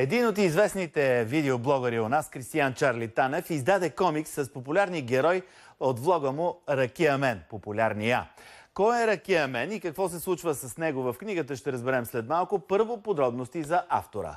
Един от известните видеоблогъри у нас, Кристиян Чарли Танев, издаде комикс с популярния герой от влога му Ракия Мен, популярния. Кой е Ракия Мен и какво се случва с него в книгата, ще разберем след малко. Първо подробности за автора.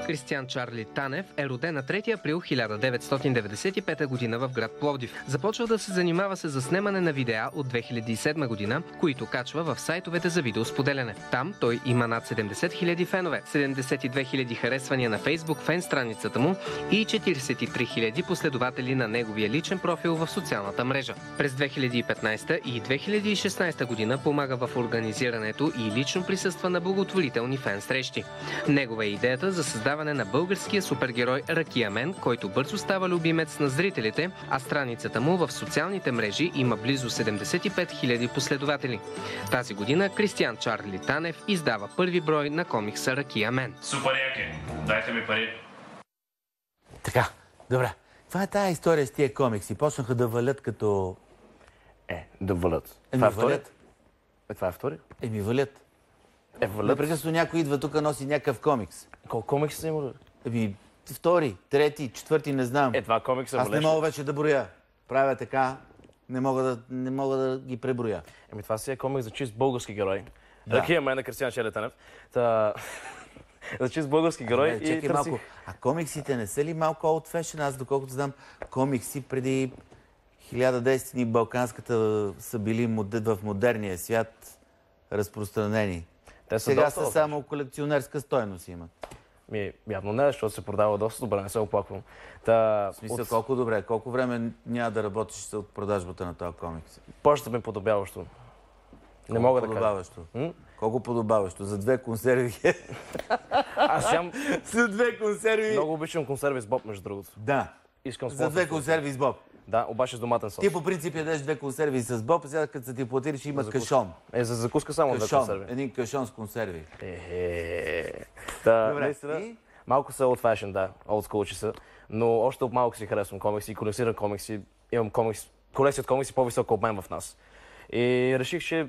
Кристиян Чарли Танев е роден на 3 април 1995 година в град Пловдив. Започва да се занимава с заснемане на видеа от 2007 година, които качва в сайтовете за видеосподеляне. Там той има над 70 000 фенове, 72 000 харесвания на Фейсбук фен страницата му и 43 000 последователи на неговия личен профил в социалната мрежа. През 2015 и 2016 година помага в организирането и лично присъства на благотворителни фен срещи. Негова е идеята за създаване на българския супергерой Ракия Мен, който бързо става любимец на зрителите, а страницата му в социалните мрежи има близо 75 000 последователи. Тази година Кристиян Чарли Танев издава първи брой на комикса Ракия Мен. Супер яке! Дайте ми пари! Така, добре. Каква е тая история с тия комикси? Почнаха да валят като... Да валят. Това е втори? Това е втори? Валят. Валят. Непрекъснато някой идва тук, носи някакъв комикс. Колко комикси са имали? Втори, трети, четвърти, не знам. Това комикса Аз не мога вече да броя. Правя така, не мога да ги преброя. Това си е комикс за чист български герой. Да. Ракия Мен на Кристиян Чарли Танев. За чист български герой. Чакай малко. А комиксите не са ли малко old fashion? Аз, доколкото знам, комикси преди 1010 дни Балканската са били в модерния свят разпространени. Сега са само колекционерска стойност имат. Явно не, защото се продава доста добре, не се оплаквам. В смисъл, колко добре? Колко време няма да работиш от продажбата на този комикс? Почта ми подобяващо. Не мога да кажа. Колко подобаващо? За 2 консерви? За 2 консерви? Много обичам консерви с боб, между другото. Да. За 2 консерви с боб? Да, обаче с доматен сос. Ти по принцип ядеш 2 консерви с боб, сега като се ти платили, ще има кашон. За закуска само 2 консерви. Един кашон с консерви. Добре. Малко са old fashion, да, old school че са, но още от малко си харесвам комикси, колекционирам комикси, имам колекция от комикси по-висока от мен в нас. И реших, че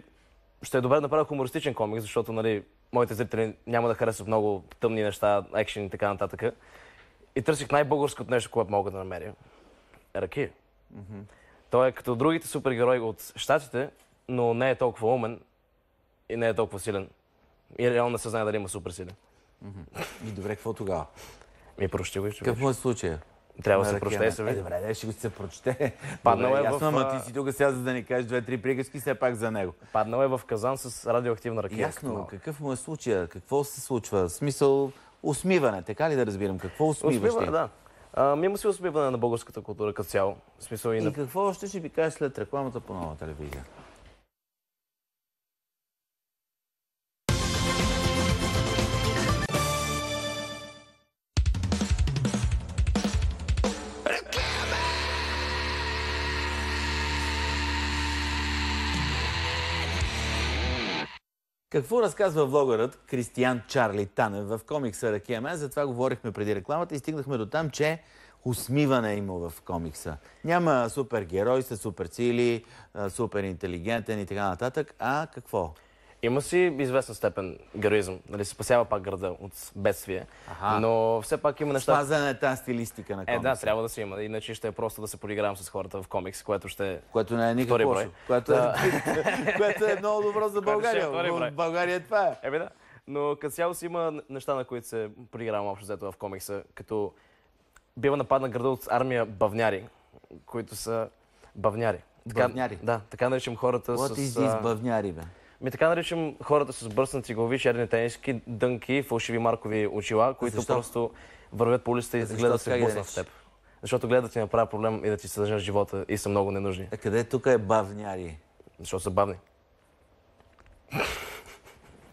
ще е добре да направя хумористичен комикс, защото, нали, моите зрители няма да харесват много тъмни неща, екшен и така нататък. И търсих най-българското нещо, което мога да намеря. Ракия. Той е като другите супергерои от щатите, но не е толкова умен и не е толкова силен. И реално не се знае дали има суперсилен. И добре, какво тогава? Прочети го. Какво е случая? Трябва да се прочете и се види. Добре, ще го се прочете. Паднал е ясно, ама ти си тук сега, за да ни кажеш 2-3 приказки, все пак за него. Паднал е в казан с радиоактивна ракия. Ясно, какъв му е случая? Какво се случва? Смисъл, усмиване, така ли да разбирам? Какво усмиваш ти? Да. Има си усмиване на българската култура като цяло. И какво още ще ви кажеш след рекламата по Нова телевизия? Какво разказва влогърът Кристиян Чарли Танев в комикса Ракия Мен? Затова говорихме преди рекламата и стигнахме до там, че усмиване има в комикса. Няма супергерой с суперсили, супер интелигентен и така нататък. А какво? Има си известна степен героизъм, нали, се спасява пак града от бедствие, но все пак има неща... Спазена е тази стилистика на комикса. Да, трябва да си има, иначе ще е просто да се подигравам с хората в комикс, което ще... Което не е никакво лошо. Което е много добро за България. В България това е. Да. Но като цяло си има неща, на които се подигравам общо взето в комикса, като бива нападна града от армия бавняри, които са бавняри. Бавняри? Да, така наричам хората What is this бавняри, бе? Така наричам хората с бръснати глави, черни тениски, дънки, фалшиви маркови очила, които просто вървят по улицата и гледат да се блъснат в теб. Защото гледат да ти направят проблем и да ти съдържат живота и са много ненужни. А къде тук е бавняри? Защото са бавни.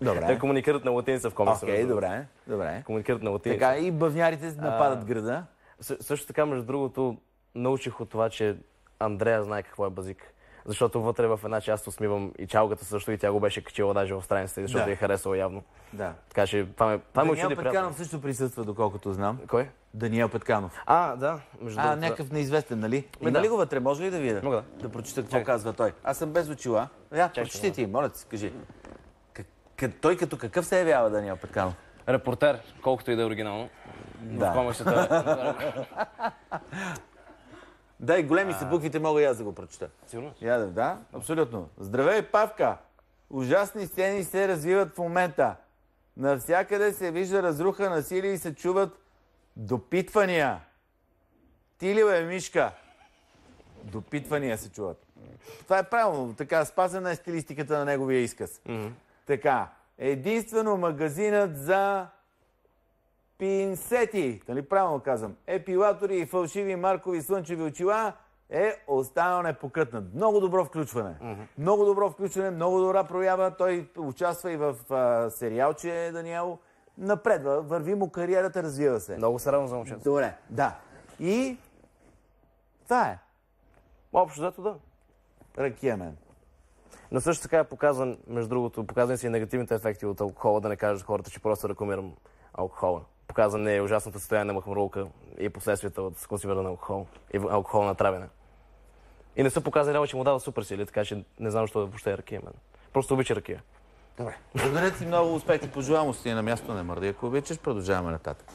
Добре. Те комуникират на латиница в комикса. Окей, добре. Комуникират на латиница. Така и бавнярите нападат града. Също така, между другото, научих от това, че Андрея знае какво е базик. Защото вътре в една част усмивам и чалгата също, и тя го беше качила даже в страницата, защото я харесала явно. Да. Така че това ме очуди приятно. Даниел Петканов също присъства, доколкото знам. Кой? Даниел Петканов. Да. Някакъв неизвестен, нали? Има ли го вътре? Може ли да видя? Мога да прочита какво казва той. Аз съм без очила. Прочети ти, моля ти, кажи. Той като какъв се явява Даниел Петканов? Репортер, колкото и да е оригинално. В комиксите. Да, и големи са буквите, мога и аз да го прочета. Сигурно? Да, абсолютно. Здравей, Павка! Ужасни сцени се развиват в момента. Навсякъде се вижда разруха, насилие и се чуват допитвания. Ти ли бе, Мишка? Допитвания се чуват. Това е правилно. Така, спазена е стилистиката на неговия изказ. Така, единствено магазинът за пинсети, нали правилно казвам, епилатори и фалшиви маркови слънчеви очила е останал непокътнат. Много добро включване. Много добро включване, много добра проява. Той участва и в сериалче, Даниел. Напредва, върви му кариерата, развива се. Много се радвам за момчето. Добре, да. И това е. Общо взето да. Ракия Мен. Но също така е показан, между другото, показани си и негативните ефекти от алкохола, да не кажат хората, че просто рекламирам алкохола. Показан е ужасното състояние на махмурлука и последствията от консумиране на алкохол и алкохолна травене. И не са показали реално, че му дава супер сили, така че не знам защо въобще е ракия мен. Просто обича ракия. Добре. Благодаря ти, много успех и пожелавам си на място, не мърди. Ако обичаш, продължаваме нататък.